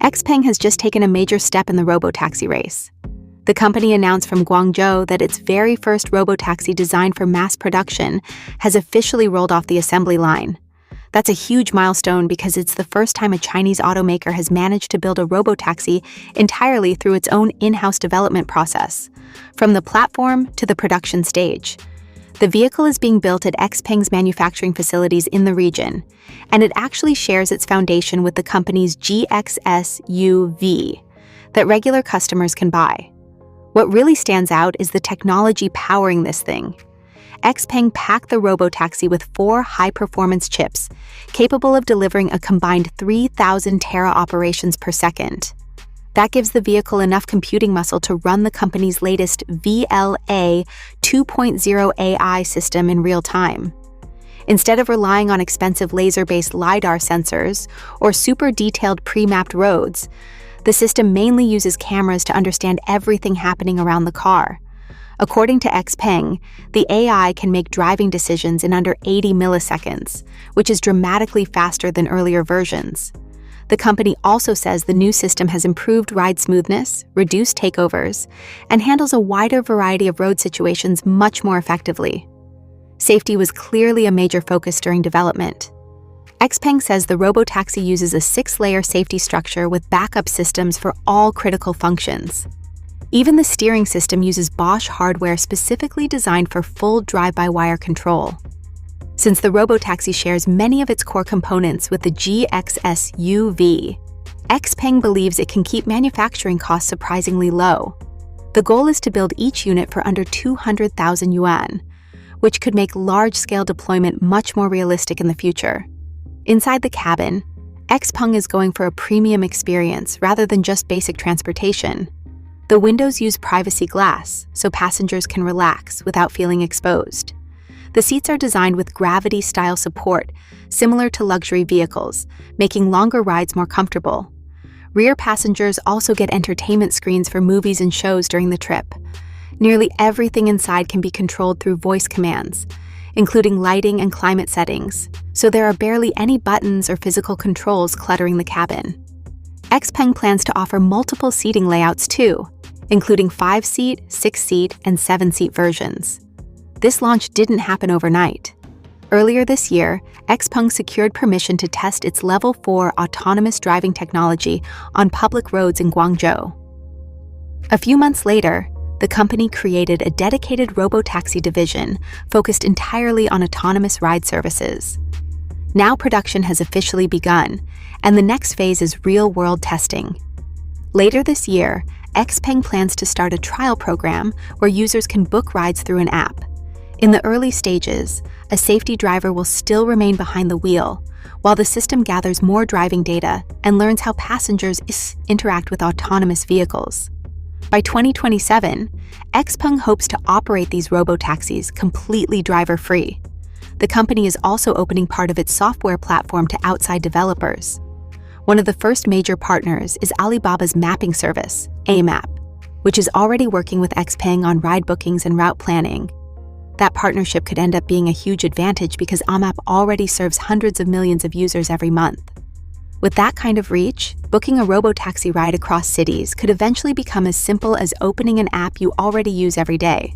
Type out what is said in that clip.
XPeng has just taken a major step in the robotaxi race. The company announced from Guangzhou that its very first robotaxi designed for mass production has officially rolled off the assembly line. That's a huge milestone because it's the first time a Chinese automaker has managed to build a robotaxi entirely through its own in-house development process, from the platform to the production stage. The vehicle is being built at XPeng's manufacturing facilities in the region, and it actually shares its foundation with the company's GX SUV that regular customers can buy. What really stands out is the technology powering this thing. XPeng packed the robotaxi with 4 high-performance chips, capable of delivering a combined 3,000 tera operations per second. That gives the vehicle enough computing muscle to run the company's latest VLA 2.0 AI system in real time. Instead of relying on expensive laser-based LiDAR sensors or super detailed pre-mapped roads, the system mainly uses cameras to understand everything happening around the car. According to XPeng, the AI can make driving decisions in under 80 milliseconds, which is dramatically faster than earlier versions. The company also says the new system has improved ride smoothness, reduced takeovers, and handles a wider variety of road situations much more effectively. Safety was clearly a major focus during development. XPeng says the robotaxi uses a 6-layer safety structure with backup systems for all critical functions. Even the steering system uses Bosch hardware specifically designed for full drive-by-wire control. Since the robotaxi shares many of its core components with the GX SUV, XPeng believes it can keep manufacturing costs surprisingly low. The goal is to build each unit for under 200,000 yuan, which could make large-scale deployment much more realistic in the future. Inside the cabin, XPeng is going for a premium experience rather than just basic transportation. The windows use privacy glass, so passengers can relax without feeling exposed. The seats are designed with gravity-style support, similar to luxury vehicles, making longer rides more comfortable. Rear passengers also get entertainment screens for movies and shows during the trip. Nearly everything inside can be controlled through voice commands, including lighting and climate settings, so there are barely any buttons or physical controls cluttering the cabin. XPeng plans to offer multiple seating layouts too, including 5-seat, 6-seat, and 7-seat versions. This launch didn't happen overnight. Earlier this year, XPeng secured permission to test its Level 4 autonomous driving technology on public roads in Guangzhou. A few months later, the company created a dedicated robotaxi division focused entirely on autonomous ride services. Now production has officially begun, and the next phase is real-world testing. Later this year, XPeng plans to start a trial program where users can book rides through an app. In the early stages, a safety driver will still remain behind the wheel, while the system gathers more driving data and learns how passengers interact with autonomous vehicles. By 2027, XPeng hopes to operate these robotaxis completely driver-free. The company is also opening part of its software platform to outside developers. One of the first major partners is Alibaba's mapping service, Amap, which is already working with XPeng on ride bookings and route planning. That partnership could end up being a huge advantage because Amap already serves hundreds of millions of users every month. With that kind of reach, booking a robotaxi ride across cities could eventually become as simple as opening an app you already use every day,